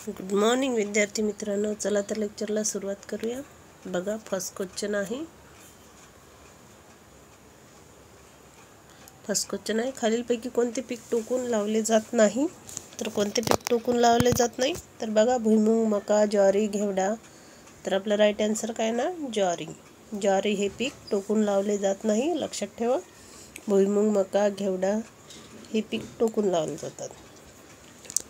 Good morning विद्यार्थी मित्रांनो, चला तर लेक्चरला सुरुवात करूया। बघा, फर्स्ट क्वेश्चन आहे। खालीलपैकी कोणते पीक टोकून लावले जात नाही? तर कोणते पीक टोकून लावले जात नाही? तर बघा, भुईमूग, मका, ज्वारी, घेवडा। तर आपला राईट आन्सर काय ना, ज्वारी। ज्वारी हे पीक टोकून लावले जात नाही, लक्षात ठेवा। भुईमूग, मका, घेवडा हे पीक टोकून लावले जातात।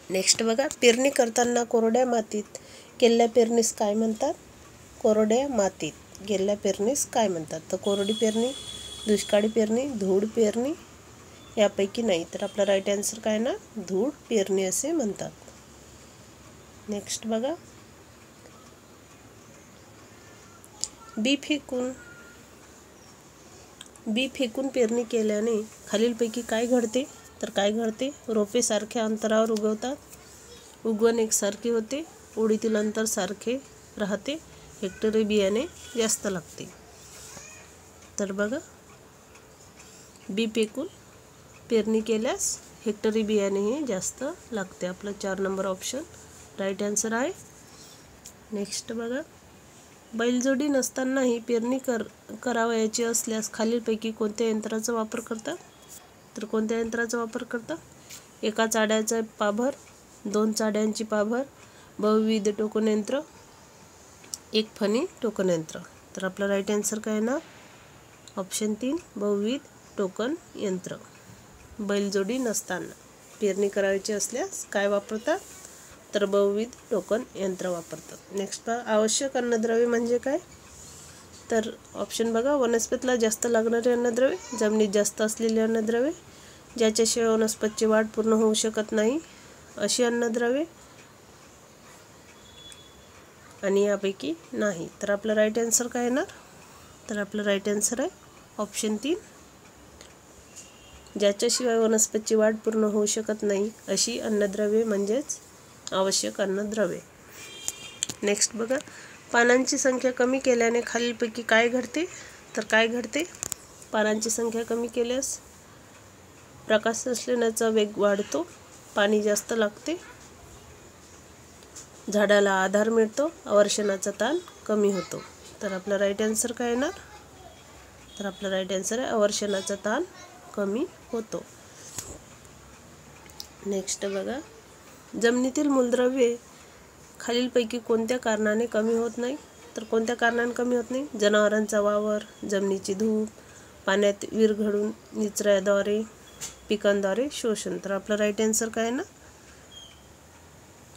नेक्स्ट बघा, पेरणी करताना कोरड्या मातीत केलेल्या पेरणीस काय म्हणतात? कोरड्या मातीत केलेल्या पेरणीस काय म्हणतात? तर कोरडी पेरणी, दुष्काळी पेरणी, धूळ पेरणी, यापैकी नाही। तर आपला राईट आन्सर काय ना, धूळ पेरणी असे म्हणतात। नेक्स्ट बघा, बी फेकून पेरणी केल्याने खालीलपैकी काय घडते? तर काय घडते? रोपे सारख्या अंतरावर उगवतात, उगवण एकसारखे होते, ओळीतील अंतर सारखे राहते, हेक्टरी बियाणे जास्त लागते। तर बघा, बी फेकून पेरणी केल्यास हेक्टरी बियाणे हे जास्त लागते। आपला 4 नंबर ऑप्शन राईट आन्सर आहे। नेक्स्ट बघा, बैलजोडी नसतानाही पेरणी करावयाची असल्यास खालीलपैकी कोणत्या यंत्राचा वापर करतात? तर कोणत्या यंत्राचा वापर करतात? एका चाड्याचा पाभर, 2 चाड्यांची पाभर, बहुविध टोकन यंत्र, एक फणी टोकन यंत्र। तर आपला राईट आन्सर काय ना, ऑप्शन 3 बहुविध टोकन यंत्र। बैलजोडी नसताना पेरणी करायची असल्यास काय वापरतात? तर बहुविध टोकन यंत्र वापरतात। नेक्स्ट आवश्यक अन्नद्रव्य म्हणजे काय? तर ऑप्शन बघा, वनस्पतीला जास्त लागणारे अन्नद्रव्य, जमिनीत जास्त असलेले अन्नद्रव्य, ज्याच्याशिवाय वनस्पतीची वाढ पूर्ण होऊ शकत नाही अशी अन्नद्रव्ये, आणि यापैकी नाही। तर आपला राईट आन्सर काय येणार? तर आपला राईट आन्सर आहे ऑप्शन 3, ज्याच्याशिवाय वनस्पतीची वाढ पूर्ण होऊ शकत नाही अशी अन्नद्रव्ये म्हणजेच आवश्यक अन्नद्रव्ये। नेक्स्ट बघा, पानांची संख्या कमी केल्याने खालीलपैकी काय घडते? तर काय घडते? पानांची संख्या कमी केल्यास प्रकाश संश्लेषणाचा वेग वाढतो, पाणी जास्त लागते, झाडाला आधार मिळतो, अवर्षणाचा ताण कमी होतो। तर आपला राईट आन्सर काय येणार? तर आपला राईट आन्सर आहे अवर्षणाचा ताण कमी होतो। नेक्स्ट बघा, जमिनीतील मूलद्रव्ये खालीलपैकी कोणत्या कारणाने कमी होत नाही? तर कोणत्या कारणाने कमी होत नाही? जनावरांचा वावर, जमिनीची धूप, पाण्यात विरघळून निचऱ्याद्वारे, पिकांद्वारे शोषण। तर आपला राईट आन्सर काय ना,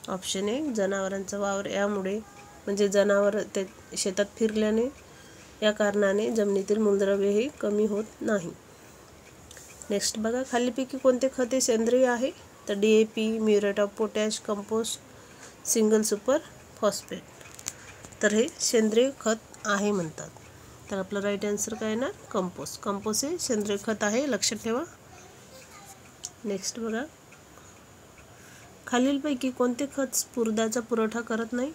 ऑप्शन 1 जनावरांचा वावर, यामुळे म्हणजे जनावर ते शेतात फिरल्याने या कारणाने जमिनीतील मूलद्रव्ये हे कमी होत नाही। नेक्स्ट बघा, खालीलपैकी कोणते खते सेंद्रिय आहे? तर DAP, muriate of potash, compost, single super phosphate. तर हे सेंद्रिय खत आहे म्हणतात। तर आपलं राईट आन्सर काय ना, कंपोस्ट। कंपोस्ट हे सेंद्रिय खत आहे, लक्षात ठेवा। नेक्स्ट बघा, खालीलपैकी कोणते खत स्फुरदाचा पुरवठा करत नाही?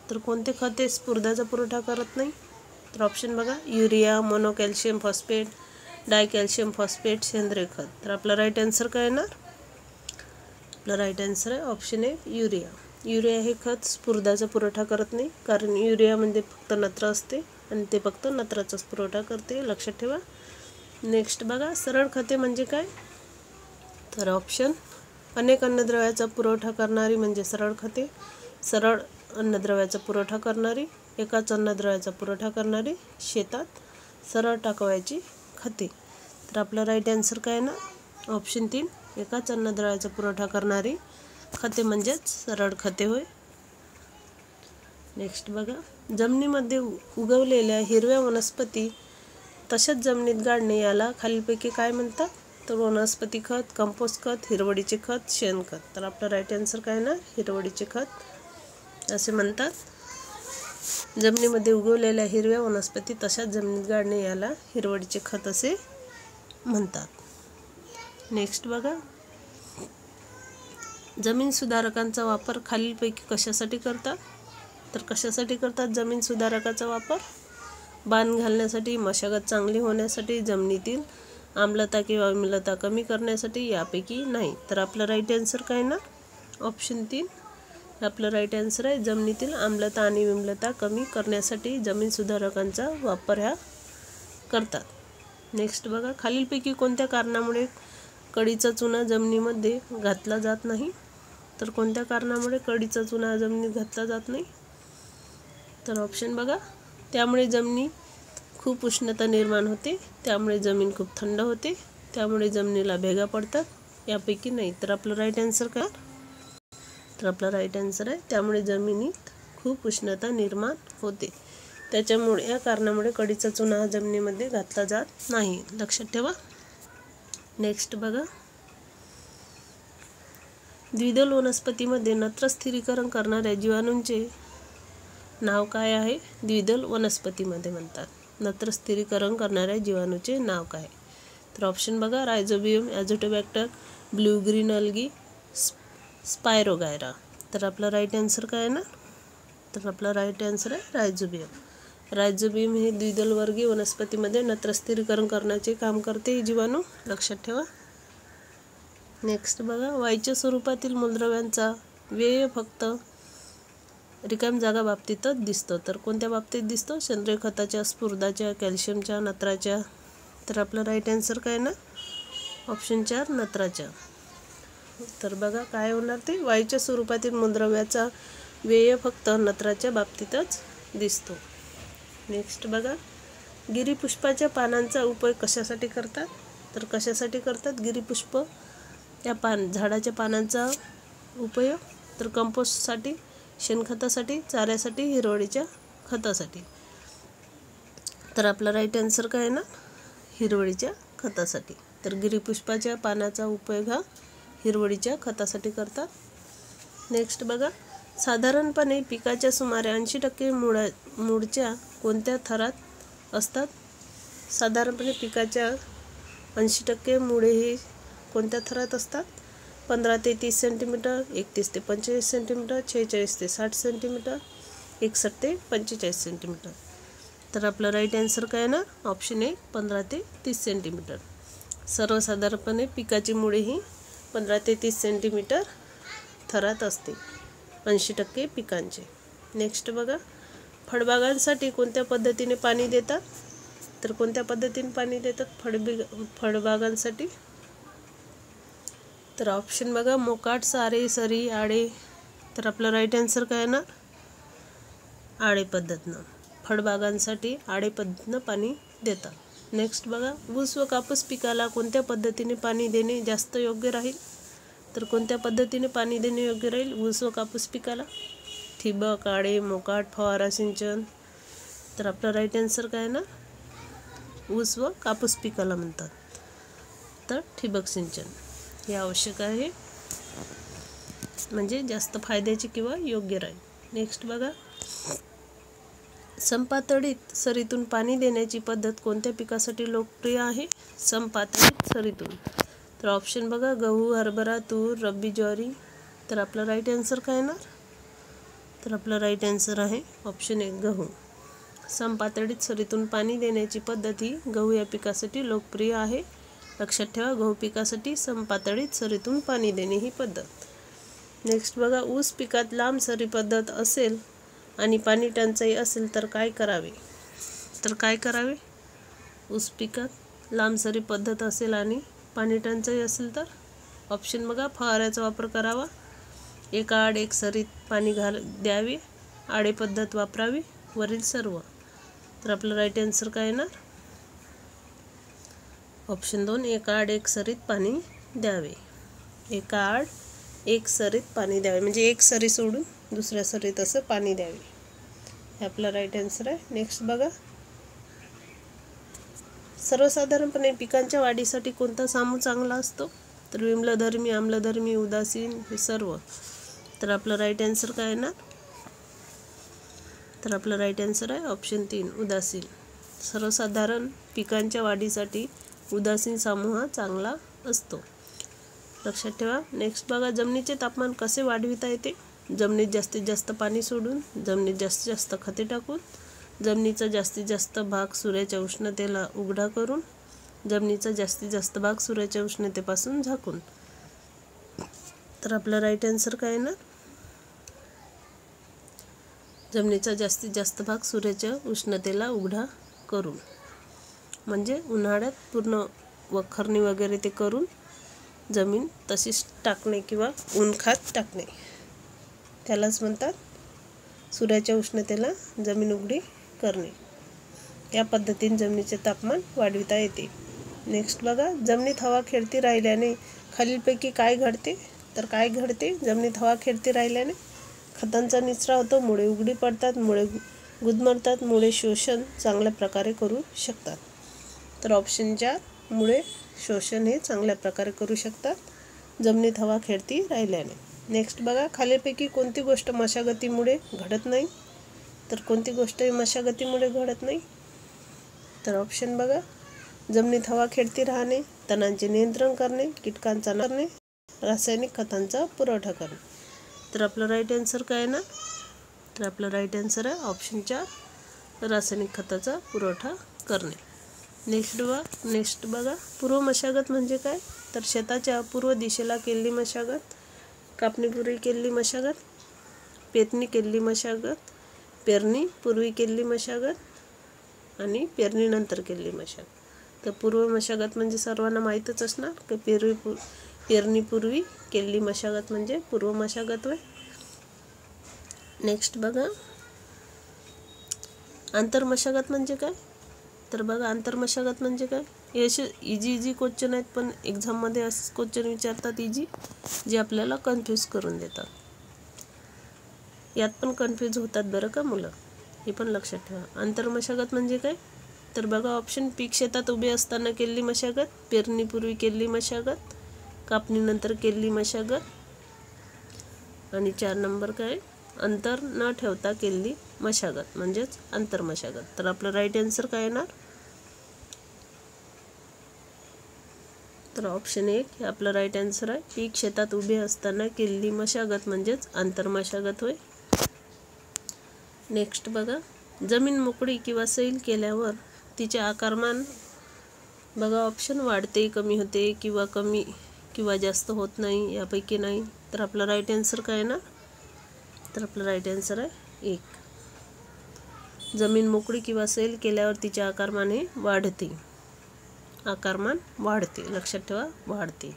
तर कोणते खते स्फुरदाचा पुरवठा करत नाही? तर ऑप्शन बघा, युरिया, मोनो कॅल्शियम फॉस्फेट, डाय कॅल्शियम फॉस्फेट, सेंद्रिय खत। तर आपला राईट आन्सर काय येणार? आपला राईट आन्सर आहे ऑप्शन 1 युरिया। युरिया हे खत स्फुरदाचा पुरवठा करत नाही, कारण युरियामध्ये फक्त नत्र असते आणि ते फक्त नत्राचाच पुरवठा करते, लक्षात ठेवा। नेक्स्ट बघा, सरळ खते म्हणजे काय? तर ऑप्शन, अनेक अन्नद्रव्याचा पुरवठा करणारी म्हणजे सरळ खते, सरळ अन्नद्रव्याचा पुरवठा करणारी, एकाच अन्नद्रव्याचा पुरवठा करणारी, शेतात सरळ टाकवायची खते। तर आपला राईट आन्सर काय ना, ऑप्शन 3 एकाच अन्नद्रव्याचा पुरवठा करणारी खते म्हणजेच सरळ खते होय। नेक्स्ट बघा, जमिनीमध्ये उगवलेल्या हिरव्या वनस्पती तशाच जमिनीत गाडणे याला खालीलपैकी काय म्हणतात? तर वनस्पती खत, कंपोस्ट खत, हिरवळीचे खत, शेणखत। तर आपला राईट आन्सर काय ना, हिरवळीचे खत असे म्हणतात। जमिनीमध्ये उगवलेल्या हिरव्या वनस्पती तशाच जमिनीत गाडणे याला हिरवळीचे खत असे म्हणतात। नेक्स्ट बघा, जमीन सुधारकांचा वापर खालीलपैकी कशासाठी करतात? तर कशासाठी करतात जमीन सुधारकाचा वापर? बांध घालण्यासाठी, मशागत चांगली होण्यासाठी, जमिनीतील आम्लता किंवा अम्लता कमी करण्यासाठी, यापैकी नाही। तर आपलं राईट आन्सर काय ना, ऑप्शन 3 आपलं राईट आन्सर आहे. जमिनीतील आम्लता आणि विम्लता कमी करण्यासाठी जमीन सुधारकांचा वापर ह्या करतात. नेक्स्ट बघा, खालीलपैकी कोणत्या कारणामुळे कडीचा चुना जमिनीमध्ये घातला जात नाही? तर कोणत्या कारणामुळे कडीचा चुना जमिनीत घातला जात नाही? तर ऑप्शन बघा, त्यामुळे जमिनीत खूप उष्णता निर्माण होते, त्यामुळे जमीन खूप थंड होते, त्यामुळे जमिनीला भेगा पडतात, यापैकी नाही. तर आपलं राईट आन्सर काय? तर आपला राईट आन्सर आहे त्यामुळे जमिनीत खूप उष्णता निर्माण होते, त्याच्यामुळे या कारणामुळे कडीचा चुना हा जमिनीमध्ये घातला जात नाही. लक्षात ठेवा. नेक्स्ट बघा, द्विदल वनस्पतीमध्ये नत्र स्थिरीकरण करणाऱ्या जीवाणूंचे नाव काय आहे? द्विदल वनस्पतीमध्ये म्हणतात नत्र स्थिरीकरण करणाऱ्या जीवाणूचे नाव काय? तर ऑप्शन बघा, Rhizobium, Azotobacter, blue green algae, Spirogyra. तर आपला राईट आन्सर काय आहे ना? तर आपला राईट आन्सर आहे रायझोबियम. रायझोबियम हे द्विदल वर्गीय वनस्पतीमध्ये नत्र स्थिरीकरण करण्याचे काम करते हे जीवाणू. लक्षात ठेवा. नेक्स्ट बघा, वायूच्या स्वरूपातील मूलद्रव्यांचा व्यय फक्त रिकाम जागा बाबतीतच दिसतो. तर कोणत्या बाबतीत दिसतो? सेंद्रिय खताच्या, स्फुरदाच्या, कॅल्शियमच्या, नत्राच्या. तर आपलं राईट आन्सर काय ना? ऑप्शन 4 नत्राच्या. तर बघा काय होणार ते, वायूच्या स्वरूपातील मूलद्रव्याचा व्यय फक्त नत्राच्या बाबतीतच दिसतो. नेक्स्ट बघा, गिरीपुष्पाच्या पानांचा उपयोग कशासाठी करतात? तर कशासाठी करतात गिरीपुष्प या झाडाच्या पानांचा उपयोग? तर कंपोस्टसाठी, शेणखतासाठी, चाऱ्यासाठी, हिरवळीच्या खतासाठी. तर आपला राईट आन्सर काय आहे ना? हिरवळीच्या खतासाठी. तर गिरीपुष्पाच्या पानाचा उपयोग हा हिरवळीच्या खतासाठी करतात. नेक्स्ट बघा, साधारणपणे पिकाच्या सुमारे 80% मूळच्या कोणत्या थरात असतात? साधारणपणे पिकाच्या 80% मुळे हे कोणत्या थरात असतात? 15 ते 30 सेंटीमीटर, 31 ते 45 सेंटीमीटर, 46 ते 60 सेंटीमीटर, 61 ते 45 सेंटीमीटर. तर आपलं राईट आन्सर काय ना? ऑप्शन 1 15 ते 30 सेंटीमीटर. सर्वसाधारणपणे पिकाची मुळे ही 15 ते 30 सेंटीमीटर थरात असते 80% पिकांचे. नेक्स्ट बघा, फळबागांसाठी कोणत्या पद्धतीने पाणी देतात? तर कोणत्या पद्धतीने पाणी देतात फळबागांसाठी? तर ऑप्शन बघा, मोकाट, सारे, सरी, आडे. तर आपलं राईट आन्सर काय ना? आडे पद्धतीनं. फळबागांसाठी आडे पद्धतीनं पाणी देतात. नेक्स्ट बघा, ऊस व कापूस पिकाला कोणत्या पद्धतीने पाणी देणे जास्त योग्य राहील? तर कोणत्या पद्धतीने पाणी देणे योग्य राहील ऊस व कापूस पिकाला? ठिबक, आडे, मोकाट, फवारा सिंचन. तर आपलं राईट आन्सर काय ना? ऊस व कापूस पिकाला म्हणतात तर ठिबक सिंचन हे आवश्यक आहे, म्हणजे जास्त फायद्याचे किंवा योग्य राहील. नेक्स्ट बघा, समपातळीत सरीतून पाणी देण्याची पद्धत कोणत्या पिकासाठी लोकप्रिय आहे? समपातळीत सरीतून. तर ऑप्शन बघा, गहू, हरभरा, तूर, रब्बी, ज्वारी. तर आपला राईट आन्सर काय येणार? तर आपला राईट आन्सर आहे ऑप्शन 1 गहू. समपातळीत सरीतून पाणी देण्याची पद्धत ही गहू या पिकासाठी लोकप्रिय आहे. लक्षात ठेवा, गहू पिकासाठी समपातळीत सरीतून पाणी देणे ही पद्धत. नेक्स्ट बघा, ऊस पिकात लांब सरी पद्धत असेल आणि पाणी टंचाई असेल तर काय करावे? तर काय करावे? ऊस पिकात लांब सरी पद्धत असेल आणि पाणी टंचाई असेल तर ऑप्शन बघा, फवाऱ्याचा वापर करावा, एका आड एक सरीत पाणी द्यावे, आडे पद्धत वापरावी, वरील सर्व. तर आपलं राईट आन्सर काय येणार? ऑप्शन 2 एका आड एक सरीत पाणी द्यावे. एका आड एक सरीत पाणी द्यावे म्हणजे एक सरी सोडून दुसऱ्या सरीत असं पाणी द्यावे, हे आपला राईट आन्सर आहे. नेक्स्ट बघा, सर्वसाधारणपणे पिकांच्या वाढीसाठी कोणता सामू चांगला असतो? तर विम्लधर्मी, आम्लधर्मी, उदासीन, हे सर्व. तर आपलं राईट आन्सर काय येणार? तर आपलं राईट आन्सर आहे ऑप्शन 3 उदासीन. सर्वसाधारण पिकांच्या वाढीसाठी उदासीन सामू हा चांगला असतो. लक्षात ठेवा. नेक्स्ट बघा, जमिनीचे तापमान कसे वाढविता येते? जमिनीत जास्तीत जास्त पाणी सोडून, जमिनीत जास्तीत जास्त खते टाकून, जमिनीचा जास्तीत जास्त भाग सूर्याच्या उष्णतेला उघडा करून, जमिनीचा जास्तीत जास्त भाग सूर्याच्या उष्णतेपासून झाकून. तर आपला राईट आन्सर काय येणार? जमिनीचा जास्तीत जास्त भाग सूर्याच्या उष्णतेला उघडा करून, म्हणजे उन्हाळ्यात पूर्ण वखरणी वगैरे ते करून जमीन तशीच टाकणे किंवा उन्हात टाकणे, त्यालाच म्हणतात सूर्याच्या उष्णतेला जमीन उघडी करणे. या पद्धतीने जमिनीचे तापमान वाढविता येते. नेक्स्ट बघा, जमिनीत हवा खेळती राहिल्याने खालीलपैकी काय घडते? तर काय घडते? जमिनीत हवा खेळती राहिल्याने खतांचा निचरा होतो, मुळे उघडी पडतात, मुळे गुदमरतात, मुळे शोषण चांगल्या प्रकारे करू शकतात. तर ऑप्शन 4 मुळे शोषण हे चांगल्या प्रकारे करू शकतात जमिनीत हवा खेळती राहिल्याने. नेक्स्ट बघा, खालीलपैकी कोणती गोष्ट मशागतीमुळे घडत नाही? तर कोणती गोष्ट मशागतीमुळे घडत नाही? तर ऑप्शन बघा, जमिनीत हवा खेळती राहणे, तणांचे नियंत्रण करणे, कीटकांचा करणे, रासायनिक खतांचा पुरवठा करणे. तर आपलं राईट आन्सर काय ना? तर आपलं राईट आन्सर आहे ऑप्शन 4 रासायनिक खताचा पुरवठा करणे. नेक्स्ट बघा, पूर्व मशागत म्हणजे काय? तर शेताच्या पूर्व दिशेला केलेली मशागत, कापणीपूर्वी केलेली मशागत, पेरणी केलेली मशागत, पेरणीपूर्वी केलेली मशागत आणि पेरणीनंतर केलेली मशागत. तर पूर्व मशागत म्हणजे सर्वांना माहीतच असणार की पेरणीपूर्वी केलेली मशागत म्हणजे पूर्व मशागत होय. नेक्स्ट बघा, आंतरमशागत म्हणजे काय? तर बघा, आंतरमशागत म्हणजे काय? हे असे इझी क्वेश्चन आहेत, पण एक्झाममध्ये असेच क्वेश्चन विचारतात इझी, जे आपल्याला कन्फ्यूज करून देतात. यात पण कन्फ्यूज होतात बरं का मुलं, हे पण लक्षात ठेवा. आंतरमशागत म्हणजे काय? तर बघा ऑप्शन, पीक शेतात उभे असताना केलेली मशागत, पेरणीपूर्वी केलेली मशागत, कापणीनंतर केलेली मशागत आणि 4 नंबर काय? अंतर न ठेवता केलेली मशागत म्हणजेच आंतरमशागत. तर आपलं राईट आन्सर काय येणार? तर ऑप्शन 1 हे आपलं राईट आन्सर आहे. पीक शेतात उभे असताना केलेली मशागत म्हणजेच आंतरमशागत होय. नेक्स्ट बघा, जमीन मोकळी किंवा सैल केल्यावर तिचे आकारमान बघा ऑप्शन वाढते, कमी होते किंवा कमी किंवा जास्त होत नाही, यापैकी नाही. तर आपलं राईट आन्सर काय ना? तर आपलं राईट आन्सर आहे 1. जमीन मोकळी किंवा सैल केल्यावर तिचे आकारमान हे वाढते. आकारमान वाढते, लक्षात ठेवा, वाढते.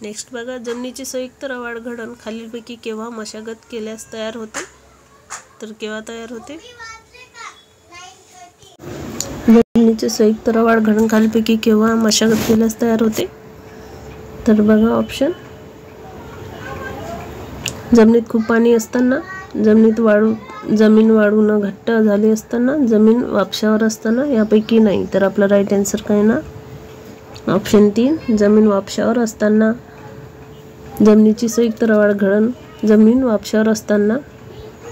नेक्स्ट बघा, जमिनीची संयुक्त रवाळ घडण खालीलपैकी केव्हा मशागत केल्यास तयार होते? तर केव्हा तयार होते? जमिनीची संयुक्त रवाळ घडण खालीलपैकी केव्हा मशागत केल्यास तयार होते? तर बघा ऑप्शन, जमिनीत खूप पाणी असताना, जमीन वाळून घट्ट झाली असताना, जमीन वापशावर असताना, यापैकी नाही. तर आपलं राईट आन्सर काय ना? ऑप्शन 3 जमीन वापशावर असताना. जमिनीची संयुक्त रवाळ घडण जमीन वापशावर असताना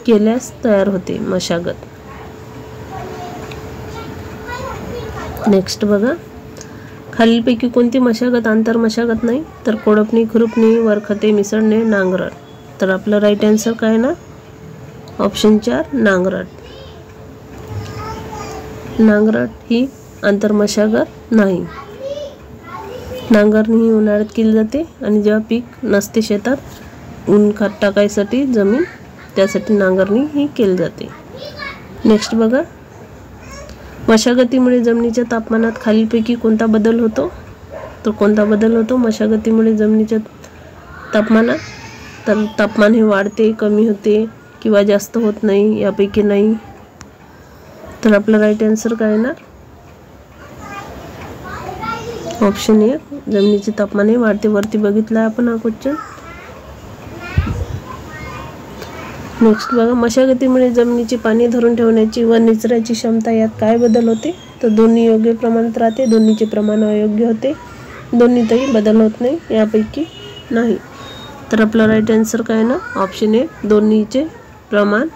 केल्यास तयार होते मशागत. नेक्स्ट बघा, खालीलपैकी कोणती मशागत आंतरमशागत नाही? तर कोळपणी, खुरपणी, वरखते मिसळणे, नांगरट. तर आपलं राईट आन्सर काय ना? ऑप्शन 4 नांगरट. नांगरट ही आंतरमशागत नाही. नांगरणी ही उन्हाळ्यात केली जाते आणि जेव्हा पीक नसते शेतात, ऊन खत टाकायसाठी जमीन, त्यासाठी नांगरणी ही केली जाते. नेक्स्ट बघा, मशागतीमुळे जमिनीच्या तापमानात खालीलपैकी कोणता बदल होतो? तर कोणता बदल होतो मशागतीमुळे जमिनीच्या तापमानात? तर तापमान हे वाढते, कमी होते किंवा जास्त होत नाही, यापैकी नाही. तर आपलं राईट आन्सर काय येणार? ऑप्शन 1 जमिनीचे तापमान हे वाढते. वरती बघितला आपण हा क्वेश्चन. नेक्स्ट बघा, मशागतीमुळे जमिनीची पाणी धरून ठेवण्याची व निचऱ्याची क्षमता यात काय बदल होते? तर दोन्ही योग्य प्रमाणात राहते, दोन्हीचे प्रमाण अयोग्य होते, दोन्हीतही बदल होत नाही, यापैकी नाही. तर आपलं राईट आन्सर काय ना? ऑप्शन 1 दोन्हीचे प्रमाण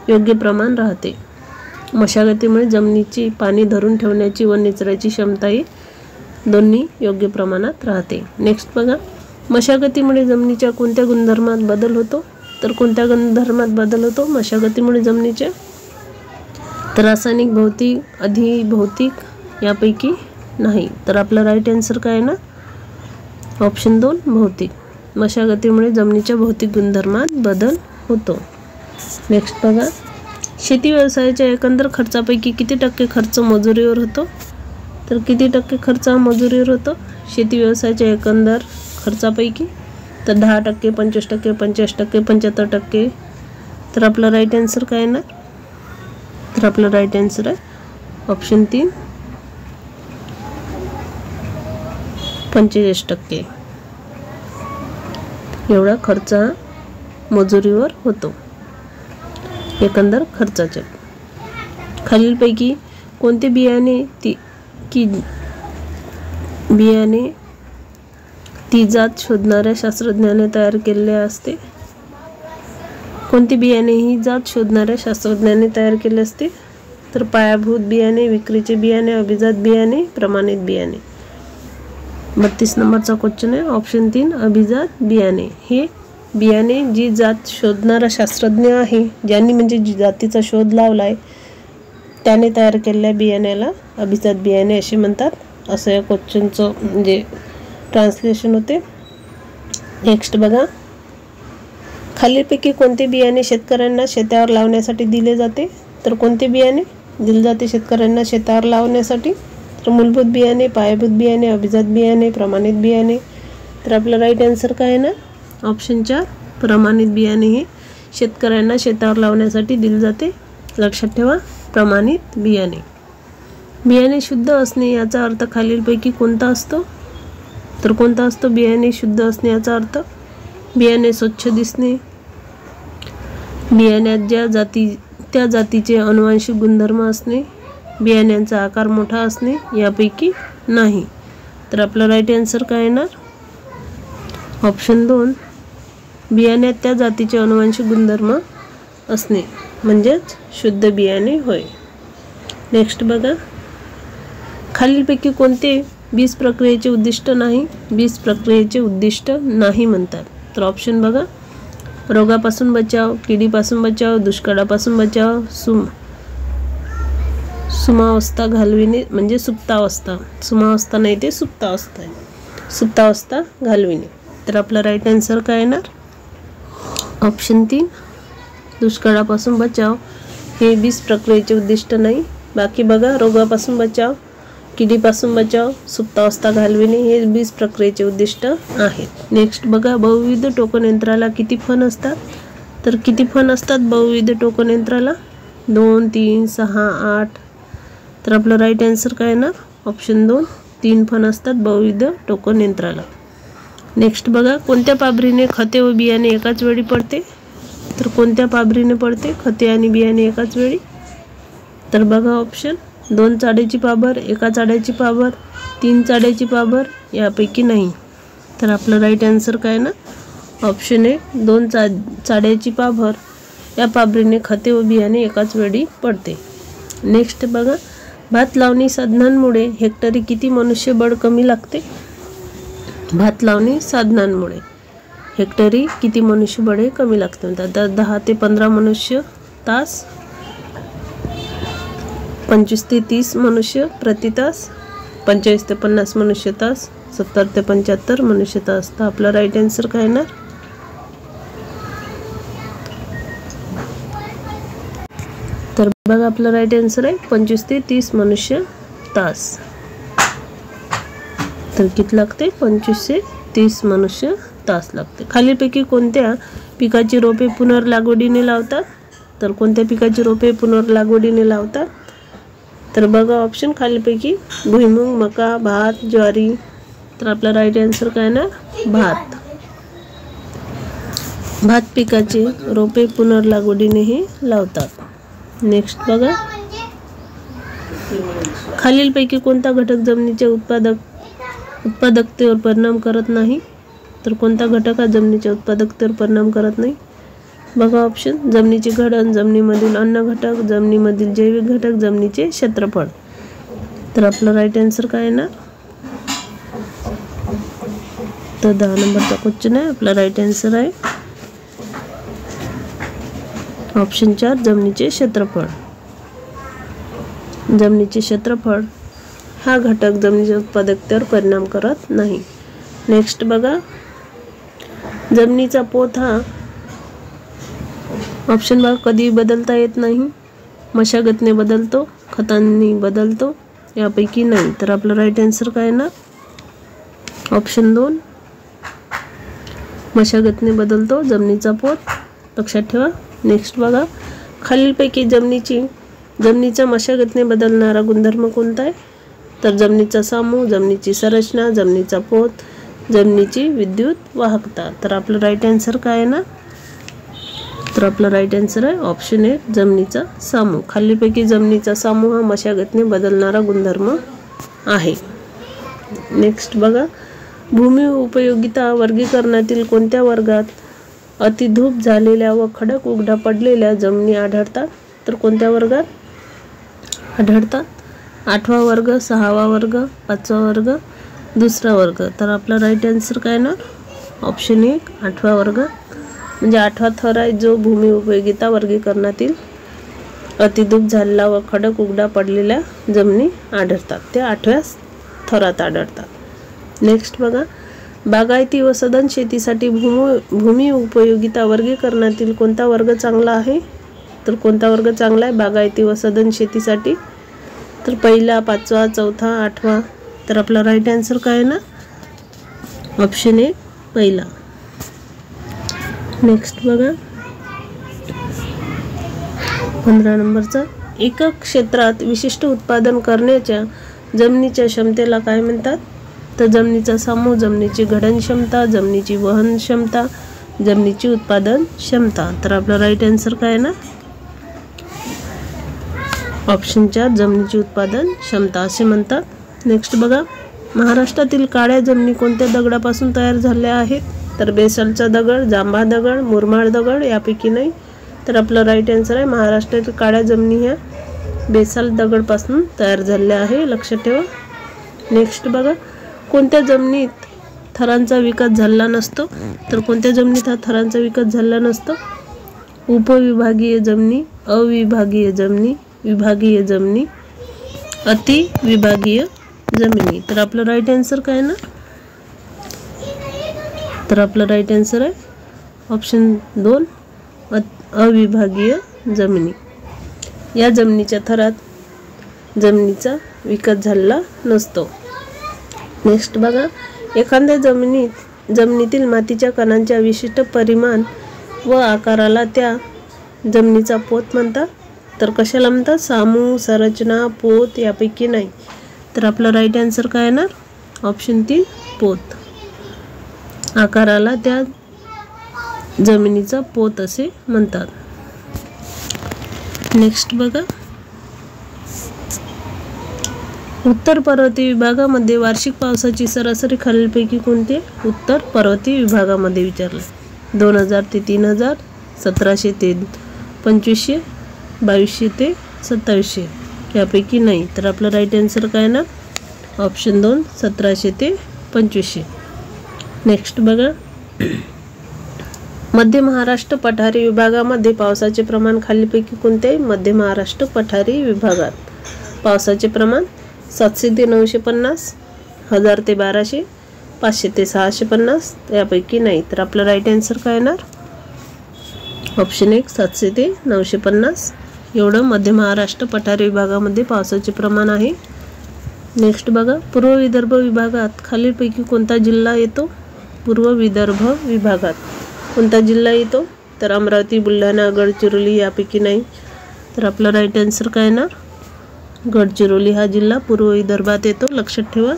योग्य प्रमाण राहते. मशागतीमुळे जमिनीची पाणी धरून ठेवण्याची व निचऱ्याची क्षमता ही दोन्ही योग्य प्रमाणात राहते. नेक्स्ट बघा, मशागतीमुळे जमिनीच्या कोणत्या गुणधर्मात बदल होतो? तर कोणत्या गुणधर्मात बदल होतो मशागतीमुळे जमिनीच्या? तर रासायनिक, भौतिक, अधिभौतिक, यापैकी नाही. तर आपलं राईट आन्सर काय ना? ऑप्शन 2 भौतिक. मशागतीमुळे जमिनीच्या भौतिक गुणधर्मात बदल होतो. नेक्स्ट बघा, शेती व्यवसायाच्या एकंदर खर्चापैकी किती टक्के खर्च मजुरीवर होतो? तर किती टक्के खर्च मजुरीवर होतो शेती व्यवसायाच्या एकंदर खर्चापैकी? तर 10%, 25%, 85%, 75%. तर आपला राईट आन्सर काय येणार? तर आपला राईट आन्सर आहे ऑप्शन 3, 45%. एवढा खर्च मजुरीवर होतो एकंदर खर्चाचे. खालीलपैकी कोणते बियाणे ती जात शोधणाऱ्या शास्त्रज्ञाने तयार केलेले असते? कोणते बियाणे ही जात शोधणाऱ्या शास्त्रज्ञाने तयार केले असते? तर पायाभूत बियाणे, विक्रीचे बियाणे, अभिजात बियाणे, प्रमाणित बियाणे. 32 नंबरचा क्वेश्चन आहे ऑप्शन 3, अभिजात बियाणे. हे बियाणे जी जात शोधणारा शास्त्रज्ञ आहे, ज्यांनी म्हणजे जी जातीचा शोध लावला आहे, त्याने तयार केलेल्या बियाण्याला अभिजात बियाणे असे म्हणतात. असं या क्वेश्चनचं म्हणजे ट्रान्सलेशन होते. नेक्स्ट बघा, खालीलपैकी कोणते बियाणे शेतकऱ्यांना शेतावर लावण्यासाठी दिले जाते? तर कोणते बियाणे दिले जाते शेतकऱ्यांना शेतावर लावण्यासाठी? तर मूलभूत बियाणे, पायाभूत बियाणे, अभिजात बियाणे, प्रमाणित बियाणे. तर आपलं राईट आन्सर काय आहे ना? ऑप्शन 4, प्रमाणित बियाणे हे शेतकऱ्यांना शेतावर लावण्यासाठी दिले जाते. लक्षात ठेवा, प्रमाणित बियाणे. बियाणे शुद्ध असणे याचा अर्थ खालीलपैकी कोणता असतो? तर कोणता असतो बियाणे शुद्ध असणे याचा अर्थ? बियाणे स्वच्छ दिसणे, बियाण्यात त्या जातीचे अनुवांशिक गुणधर्म असणे, बियाण्यांचा आकार मोठा असणे, यापैकी नाही. तर आपला राईट आन्सर काय येणार? ऑप्शन 2, बियाण्यात त्या जातीचे अनुवांशिक गुणधर्म असणे म्हणजेच शुद्ध बियाणे होय. नेक्स्ट बघा, खालीलपैकी कोणते बीज प्रक्रियेचे उद्दिष्ट नाही? बीज प्रक्रियेचे उद्दिष्ट नाही म्हणतात. तर ऑप्शन बघा, रोगापासून बचाव, किडीपासून बचाव, दुष्काळापासून बचाव, सुमावस्था घालविणे म्हणजे सुप्तावस्था. सुमावस्था नाही, ते सुप्तावस्था आहे. सुप्तावस्था घालविणे. तर आपला राईट आन्सर काय येणार? ऑप्शन 3, दुष्काळापासून बचाव हे बीज प्रक्रियेचे उद्दिष्ट नाही. बाकी बघा, रोगापासून बचाव, किडीपासून बचाव, सुप्तावस्था घालविणे हे बीज प्रक्रियेचे उद्दिष्ट आहेत. नेक्स्ट बघा, बहुविध टोकन यंत्राला किती फण असतात? तर किती फण असतात बहुविध टोकन यंत्राला? 2, 3, 6, 8. तर आपलं राईट आन्सर काय येणार? ऑप्शन 2, 3 फण असतात बहुविध टोकन यंत्राला. नेक्स्ट बघा, कोणत्या पाबरीने खते व बियाणे एकाच वेळी पडते? तर कोणत्या पाबरीने पडते खते आणि बियाणे एकाच वेळी? तर बघा ऑप्शन, 2 चाड्याची पाबर, 1 चाड्याची पाबर, 3 चाड्याची पाबर, यापैकी नाही. तर आपलं राईट आन्सर काय ना? ऑप्शन आहे 2 चाड्याची पाबर. या पाबरीने खते व बियाणे एकाच वेळी पडते. नेक्स्ट बघा, भात लावणी साधनांमुळे हेक्टरी किती मनुष्यबळ कमी लागते? भात लावणी साधनांमुळे हेक्टरी किती मनुष्यबळ कमी लागते? म्हणतात 10 ते 15 मनुष्य तास, 25 ते 30 मनुष्य प्रति तास, 45 ते 50 मनुष्य तास, 70 ते 75 मनुष्य तास. तर आपला राईट आन्सर काय येणार? तर बघा, आपला राईट आन्सर आहे 25 ते 30 मनुष्य तास. तर किती लागते? 25 ते 30 मनुष्य तास लागते. खालीलपैकी कोणत्या पिकाची रोपे पुनर्लागवडीने लावतात? तर कोणत्या पिकाची रोपे पुनर्लागवडीने लावतात? तर बघा ऑप्शन, खालीलपैकी भुईमुग, मका, भात, ज्वारी. तर आपला राईट आन्सर काय ना? भात. भात पिकाचे रोपे पुनर्लागवडीनेही लावतात. नेक्स्ट बघा, खालीलपैकी कोणता घटक जमिनीच्या उत्पादकतेवर परिणाम करत नाही? तर कोणता घटक हा जमिनीच्या उत्पादकतेवर परिणाम करत नाही? बघा ऑप्शन, जमिनीचे घडण, जमिनीमधील अन्न घटक, जमिनीमधील जैविक घटक, जमिनीचे क्षेत्रफळ. तर आपला राईट आन्सर काय येणार? तर 10 नंबरचा क्वेश्चन आहे. आपला राईट आन्सर आहे ऑप्शन 4, जमिनीचे क्षेत्रफळ. जमिनीचे क्षेत्रफळ हा घटक जमिनीच्या उत्पादकतेवर परिणाम करत नाही. नेक्स्ट बघा, जमिनीचा पोत हा ऑप्शन बघा, कधी बदलता येत नाही, मशागतने बदलतो, खतांनी बदलतो, यापैकी नाही. तर आपलं राईट आन्सर काय ना ऑप्शन 2 मशागतने बदलतो जमिनीचा पोत. लक्षात ठेवा. नेक्स्ट बघा, खालीलपैकी जमिनीचा मशागतने बदलणारा गुणधर्म कोणता आहे? तर जमिनीचा सामू, जमिनीची संरचना, जमिनीचा पोत, जमिनीची विद्युत वाहकता. तर आपलं राईट आन्सर काय आहे ना? तर आपलं राईट आन्सर आहे ऑप्शन 1 जमिनीचा सामू. खालीलपैकी जमिनीचा सामू हा मशागतने बदलणारा गुणधर्म आहे. नेक्स्ट बघा, भूमी उपयोगिता वर्गीकरणातील कोणत्या वर्गात अतिधूप झालेल्या व खडक उघडा पडलेल्या जमिनी आढळतात? तर कोणत्या वर्गात आढळतात? 8वा वर्ग, 6वा वर्ग, 5वा वर्ग, 2रा वर्ग. तर आपला राईट आन्सर काय ना ऑप्शन 1 8वा वर्ग. म्हणजे 8वा थर आहे जो भूमी उपयोगिता वर्गीकरणातील अतिधूप झालेला व खडक उघडा पडलेल्या जमिनी आढळतात, त्या 8व्या थरात आढळतात. नेक्स्ट बघा, बागायती व सधन शेतीसाठी भूमी उपयोगिता वर्गीकरणातील कोणता वर्ग चांगला आहे? तर कोणता वर्ग चांगला आहे बागायती व सधन शेतीसाठी? तर 1, 5, 4, 8वा. तर आपला राईट आन्सर काय आहे ना ऑप्शन 1 पहिला. नेक्स्ट बघा 15 नंबरचा, एकक क्षेत्रात विशिष्ट उत्पादन करण्याच्या जमिनीच्या क्षमतेला काय म्हणतात? तर जमिनीचा सामू, जमिनीची घडण क्षमता, जमिनीची वहन क्षमता, जमिनीची उत्पादन क्षमता. तर आपला राईट आन्सर काय आहे ना ऑप्शन 4 जमिनीची उत्पादन क्षमता असे म्हणतात. नेक्स्ट बघा, महाराष्ट्रातील काळ्या जमिनी कोणत्या दगडापासून तयार झाल्या आहेत? तर बेसाल्टचा दगड, जांभा दगड, मुरमाड दगड, यापैकी नाही. तर आपलं राईट आन्सर आहे महाराष्ट्रातील काळ्या जमिनी ह्या बेसाल्ट दगडपासून तयार झालेल्या आहे. लक्षात ठेवा. नेक्स्ट बघा, कोणत्या जमिनीत थरांचा विकास झाला नसतो? तर कोणत्या जमिनीत हा थरांचा विकास झाला नसतो? उपविभागीय जमिनी, अविभागीय जमिनी, विभागीय जमिनी, अतिविभागीय जमिनी. तर आपलं राईट आन्सर काय ना? तर आपलं राईट आन्सर आहे ऑप्शन 2 अविभागीय जमिनी. या जमिनीच्या थरात जमिनीचा विकास झालेला नसतो. नेक्स्ट बघा, एखाद्या जमिनीतील मातीच्या कणांच्या विशिष्ट परिमाण व आकाराला त्या जमिनीचा पोत म्हणतात. तर कशाला म्हणतात? सामू, संरचना, पोत, यापैकी नाही. तर आपलं राईट आन्सर काय येणार ऑप्शन 3 पोत. आकाराला त्या जमिनीचा पोत असे म्हणतात. नेक्स्ट बघा, उत्तर पर्वतीय विभागामध्ये वार्षिक पावसाची सरासरी खालीलपैकी कोणते? उत्तर पर्वतीय विभागामध्ये विचारलं. 2000 ते 3000, 1700 ते 2500, 2200 ते 2700, यापैकी नाही. तर आपलं राईट आन्सर काय ना ऑप्शन 2 1700 ते 2500. नेक्स्ट बघा, मध्य महाराष्ट्र पठारी विभागामध्ये पावसाचे प्रमाण खालीलपैकी कोणते? मध्य महाराष्ट्र पठारी विभागात पावसाचे प्रमाण 700 ते 950, 1000 ते 1200, 500 ते 650, यापैकी नाही. तर आपलं राईट आन्सर काय येणार ऑप्शन 1 700 ते 950. एवढं मध्य महाराष्ट्र पठारी विभागामध्ये पावसाचे प्रमाण आहे. नेक्स्ट बघा, पूर्व विदर्भ विभागात खालीलपैकी कोणता जिल्हा येतो? पूर्व विदर्भ विभागात कोणता जिल्हा येतो? तर अमरावती, बुलढाणा, गडचिरोली, यापैकी नाही. तर आपला राईट आन्सर काय येणार गडचिरोली हा जिल्हा पूर्व विदर्भात येतो. लक्षात ठेवा.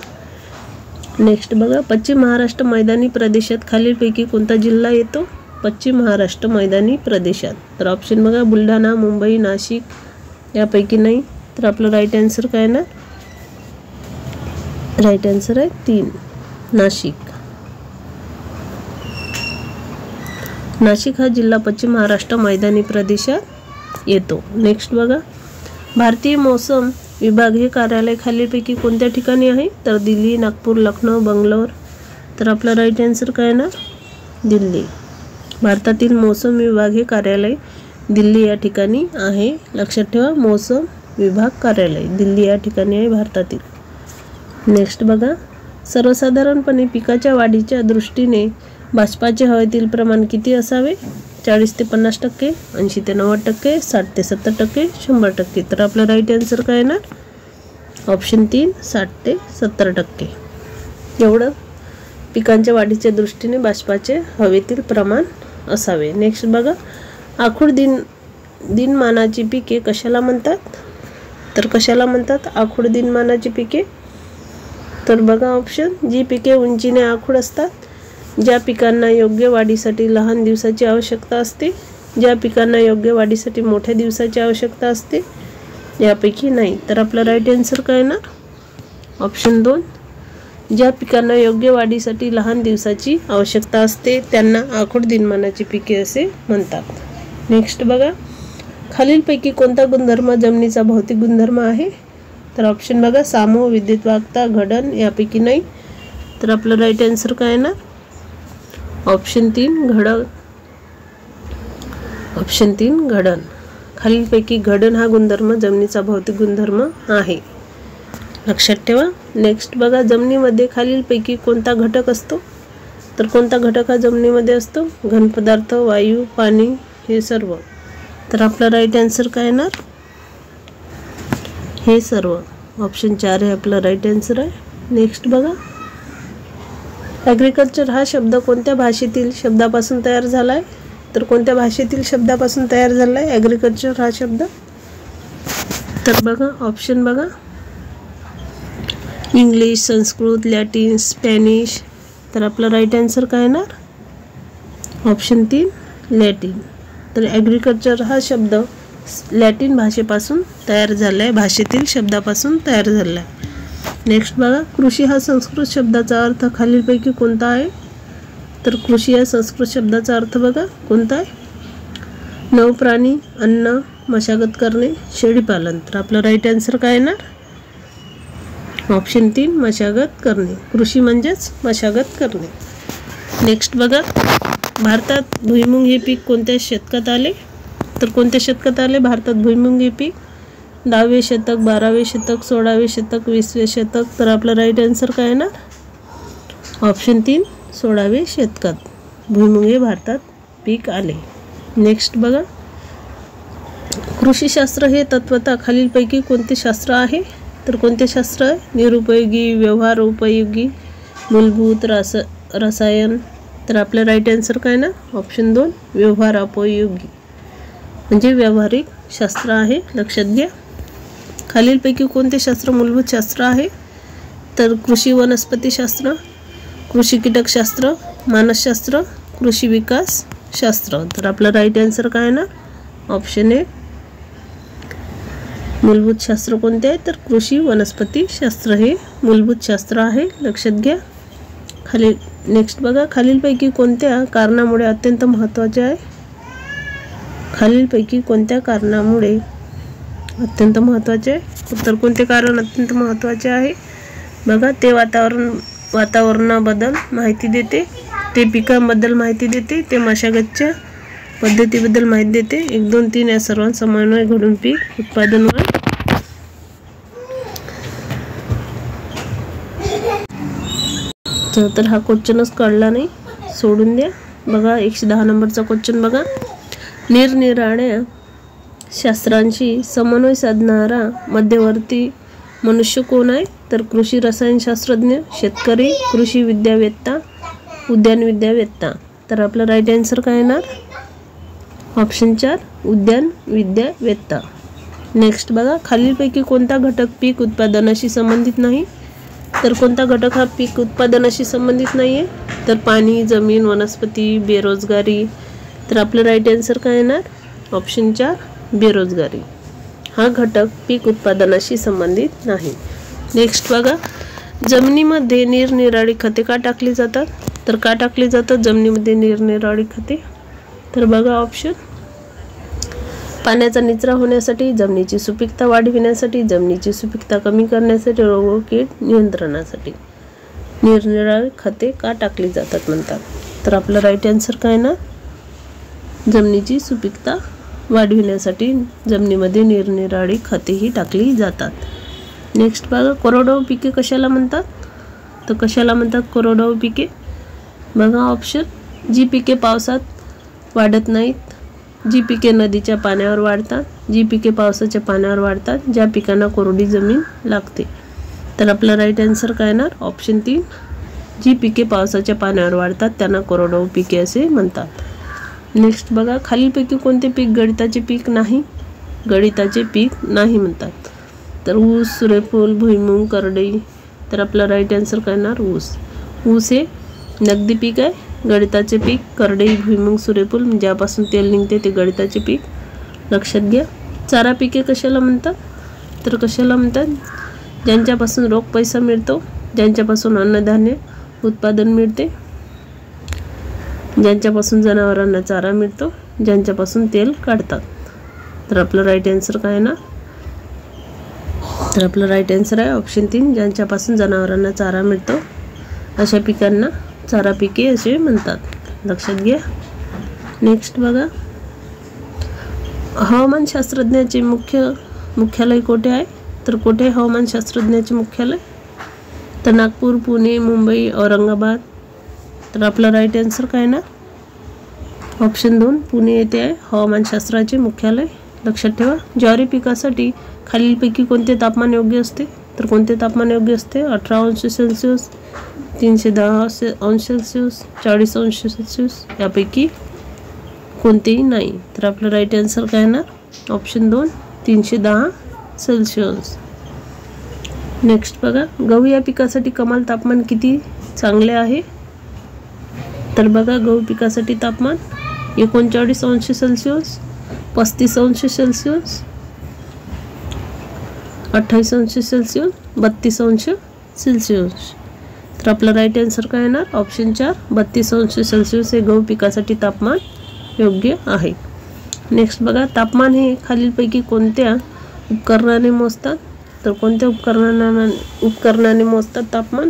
नेक्स्ट बघा, पश्चिम महाराष्ट्र मैदानी प्रदेशात खालीलपैकी कोणता जिल्हा येतो? पश्चिम महाराष्ट्र मैदानी प्रदेशात. तर ऑप्शन बघा बुलढाणा, मुंबई, नाशिक, यापैकी नाही. तर आपलं राईट आन्सर काय येणार राईट आन्सर आहे 3 नाशिक. नाशिक हा जिल्हा पश्चिम महाराष्ट्र मैदानी प्रदेशात येतो. नेक्स्ट बघा, भारतीय मौसम विभाग हे कार्यालय खालीलपैकी कोणत्या ठिकाणी आहे? तर दिल्ली, नागपूर, लखनौ, बंगलोर. तर आपला राईट आन्सर काय ना दिल्ली. भारतातील मौसम विभाग हे कार्यालय दिल्ली या ठिकाणी आहे. लक्षात ठेवा, मौसम विभाग कार्यालय दिल्ली या ठिकाणी आहे भारतातील. नेक्स्ट बघा, सर्वसाधारणपणे पिकाच्या वाढीच्या दृष्टीने बाष्पाचे हवेतील प्रमाण किती असावे? 40 ते 50%, 80 ते 90%, 60 ते 70%, 100%. तर आपलं राईट आन्सर काय येणार? ऑप्शन 3 60 ते 70%. एवढं पिकांच्या वाढीच्या दृष्टीने बाष्पाचे हवेतील प्रमाण असावे. नेक्स्ट बघा, आखूड दिनमानाची पिके कशाला म्हणतात? तर कशाला म्हणतात आखूड दिनमानाची पिके? तर बघा ऑप्शन, जी पिके उंचीने आखूड असतात, ज्या पिकांना योग्य वाढीसाठी लहान दिवसाची आवश्यकता असते, ज्या पिकांना योग्य वाढीसाठी मोठ्या दिवसाची आवश्यकता असते, यापैकी नाही. तर आपलं राईट आन्सर काय येणार? ऑप्शन 2, ज्या पिकांना योग्य वाढीसाठी लहान दिवसाची आवश्यकता असते त्यांना आखूड दिनमानाची पिके असे म्हणतात. नेक्स्ट बघा, खालीलपैकी कोणता गुणधर्म जमिनीचा भौतिक गुणधर्म आहे? तर ऑप्शन बघा, सामो, विद्युतवाहकता, घडण, यापैकी नाही. तर आपलं राईट आन्सर काय येणार? ऑप्शन 3 घडण. ऑप्शन 3 घडण. खालीलपैकी घडण हा गुणधर्म जमिनीचा भौतिक गुणधर्म आहे. लक्षात ठेवा. नेक्स्ट बघा, जमिनीमध्ये खालीलपैकी कोणता घटक असतो? तर कोणता घटक हा जमिनीमध्ये असतो? घन पदार्थ, वायू, पाणी, हे सर्व. तर आपला राईट आन्सर काय येणार? हे सर्व. ऑप्शन 4 हे आपला राईट आन्सर आहे. नेक्स्ट बघा, ॲग्रिकल्चर हा शब्द कोणत्या भाषेतील शब्दापासून तयार झाला आहे? तर कोणत्या भाषेतील शब्दापासून तयार झाला आहे ॲग्रिकल्चर हा शब्द? तर बघा ऑप्शन बघा, इंग्लिश, संस्कृत, लॅटिन, स्पॅनिश. तर आपला राईट आन्सर काय येणार? Option 3 Latin. तर ॲग्रिकल्चर हा शब्द लॅटिन भाषेपासून तयार झाला आहे, भाषेतील शब्दापासून तयार झाला आहे. नेक्स्ट बघा, कृषी हा संस्कृत शब्दाचा अर्थ खालीलपैकी कोणता आहे? तर कृषी या संस्कृत शब्दाचा अर्थ बघा कोणता आहे? नवप्राणी, अन्न, मशागत करणे, शेळीपालन. तर आपलं राईट आन्सर काय येणार? ऑप्शन 3 मशागत करणे. कृषी म्हणजेच मशागत करणे. नेक्स्ट बघा, भारतात भुईमुग हे पीक कोणत्या शतकात आले? तर कोणत्या शतकात आले भारतात भुईमुग हे पीक? 10वे शतक, 12वे शतक, 16वे शतक, 20वे शतक. तर आपलं राईट आन्सर काय येणार? ऑप्शन 3 16वे शतकात भुईमुग हे भारतात पीक आले. नेक्स्ट बघा, कृषीशास्त्र हे तत्वतः खालीलपैकी कोणते शास्त्र आहे? तर कोणते शास्त्र आहे? निरुपयोगी, व्यवहार उपयोगी, मूलभूत, रसायन. तर आपलं राईट आन्सर काय ना? ऑप्शन 2 व्यवहार उपयोगी म्हणजे व्यावहारिक शास्त्र आहे. लक्षात घ्या. खालीलपैकी कोणते शास्त्र मूलभूत शास्त्र आहे? तर कृषी वनस्पतीशास्त्र, कृषी कीटकशास्त्र, मानसशास्त्र, कृषी विकास शास्त्र. तर आपलं राईट आन्सर काय ना? ऑप्शन 1 मूलभूत शास्त्र कोणते आहे? तर कृषी वनस्पती शास्त्र हे मूलभूत शास्त्र आहे. लक्षात घ्या. खाली नेक्स्ट बघा, खालीलपैकी कोणत्या कारणामुळे अत्यंत महत्त्वाचे आहे? खालीलपैकी कोणत्या कारणामुळे अत्यंत महत्त्वाचे आहे? तर कोणते कारण अत्यंत महत्त्वाचे आहे? बघा, ते वातावरणाबद्दल माहिती देते, ते पिकांबद्दल माहिती देते, ते मशागतच्या पद्धतीबद्दल माहिती देते. 1 2 3 या सर्वांचा समन्वय घडून पीक उत्पादन वाढ. तर हा क्वेश्चनच कळला नाही, सोडून द्या. बघा 110 नंबरचा क्वेश्चन बघा. निरनिराळ्या शास्त्रांशी समन्वय साधणारा मध्यवर्ती मनुष्य कोण आहे? तर कृषी रसायनशास्त्रज्ञ, शेतकरी, कृषी विद्यावेत्ता, उद्यानविद्यावेत्ता. तर आपलं राईट आन्सर काय येणार? ऑप्शन 4 उद्यान विद्यावेत्ता. नेक्स्ट बघा, खालीलपैकी कोणता घटक पीक उत्पादनाशी संबंधित नाही? तर कोणता घटक हा पीक उत्पादनाशी संबंधित नाही आहे? तर पाणी, जमीन, वनस्पती, बेरोजगारी. तर आपलं राईट आन्सर काय येणार? ऑप्शन 4 बेरोजगारी हा घटक पीक उत्पादनाशी संबंधित नाही. नेक्स्ट बघा, जमिनीमध्ये निरनिराळी खते का टाकली जातात? तर का टाकली जातात जमिनीमध्ये निरनिराळी खते? तर बघा ऑप्शन, पाण्याचा निचरा होण्यासाठी, जमिनीची सुपीकता वाढविण्यासाठी, जमिनीची सुपीकता कमी करण्यासाठी, रोग व कीड नियंत्रणासाठी निरनिराळी खते का टाकली जातात म्हणतात. तर आपलं राईट आन्सर काय ना? जमिनीची सुपीकता वाढविण्यासाठी जमिनीमध्ये निरनिराळी खतेही टाकली जातात. नेक्स्ट बघा, कोरडवाहू पिके कशाला म्हणतात? तर कशाला म्हणतात कोरडवाहू पिके? बघा ऑप्शन, जी पिके पावसात वाढत नाहीत. जी पिके नदीच्या पाण्यावर वाढतात, जी पिके पावसाच्या पाण्यावर वाढतात, ज्या पिकांना कोरडी जमीन लागते. तर आपला राईट आन्सर काय येणार? ऑप्शन 3. जी पिके पावसाच्या पाण्यावर वाढतात त्यांना कोरडवाहू पिके असे म्हणतात. नेक्स्ट बघा, खालीलपैकी कोणते पीक गळीताचे पीक नाही? गळीताचे पीक नाही म्हणतात. तर ऊस, सूर्यफूल, भुईमूग, करडई. तर आपला राईट आन्सर काय येणार? ऊस. ऊस हे नगदी पीक आहे. गळीताचे पीक करडई, भुईमूग, सूर्यफूल ज्यापासून तेल निघते ते गळीताचे पीक. लक्षात घ्या. चारा पिके कशाला म्हणतात? तर कशाला म्हणतात? ज्यांच्यापासून रोख पैसा मिळतो, ज्यांच्यापासून अन्नधान्य उत्पादन मिळते, ज्यांच्यापासून जनावरांना चारा मिळतो, ज्यांच्यापासून तेल काढतात. तर आपलं राईट आन्सर काय ना? तर आपलं राईट आन्सर आहे ऑप्शन 3. ज्यांच्यापासून जनावरांना चारा मिळतो अशा पिकांना चारा पिके असे म्हणतात. लक्षात घ्या. नेक्स्ट बघा, हवामानशास्त्रज्ञाचे मुख्यालय कोठे आहे? तर कोठे हवामानशास्त्रज्ञाचे मुख्यालय? तर नागपूर, पुणे, मुंबई, औरंगाबाद. तर आपला राईट आन्सर काय ना? ऑप्शन 2 पुणे येथे आहे हवामानशास्त्राचे मुख्यालय. लक्षात ठेवा. ज्वारी पिकासाठी खालीलपैकी कोणते तापमान योग्य असते? तर कोणते तापमान योग्य असते? 18 अंश सेल्सिअस, 310 अंश सेल्सिअस, 40 अंश सेल्सिअस यापैकी कोणतेही नाही. तर आपलं राईट आन्सर काय येणार? Option 2 310 Celsius. नेक्स्ट बघा, गहू या पिकासाठी कमाल तापमान किती चांगले आहे? तर बघा, गहू पिकासाठी तापमान 39 अंश सेल्सिअस, 35 अंश सेल्सिअस, 28 अंश सेल्सिअस, 32 अंश सेल्सिअस. तर आपलं राईट आन्सर काय येणार? ऑप्शन 4 32 अंश सेल्सिअस हे गहू पिकासाठी तापमान योग्य आहे. नेक्स्ट बघा, तापमान हे खालीलपैकी कोणत्या उपकरणाने मोजतात? तर कोणत्या उपकरणाने मोजतात तापमान?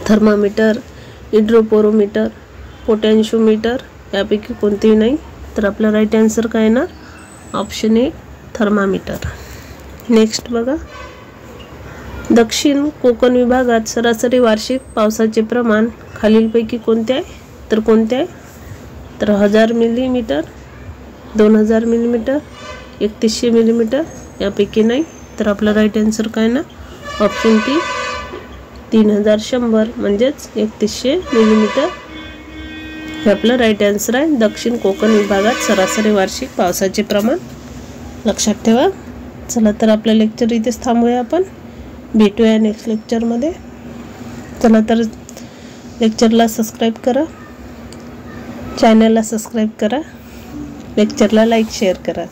थर्मामीटर, हिड्रोपोरोमीटर, पोटॅन्शियोमीटर यापैकी कोणतेही नाही. तर आपला राईट आन्सर काय येणार? Option 1 thermometer. नेक्स्ट बघा, दक्षिण कोकण विभागात सरासरी वार्षिक पावसाचे प्रमाण खालीलपैकी कोणते आहे? तर कोणते आहे? तर 1000 मिलीमीटर, 2000 मिलीमीटर, 3100 मिलीमीटर यापैकी नाही. तर आपला राईट आन्सर काय ना? ऑप्शन 3 3100 म्हणजेच 3100 मिलीमीटर हे आपलं राईट आन्सर आहे. दक्षिण कोकण विभागात सरासरी वार्षिक पावसाचे प्रमाण. लक्षात ठेवा. चला तर आपलं लेक्चर इथेच थांबूया. आपण भेटूया नेक्स्ट लेक्चरमध्ये. चला तर लेक्चरला सबस्क्राईब करा, चॅनलला सबस्क्राईब करा, लेक्चरला लाईक शेअर करा.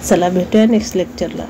चला भेटूया नेक्स्ट लेक्चरला.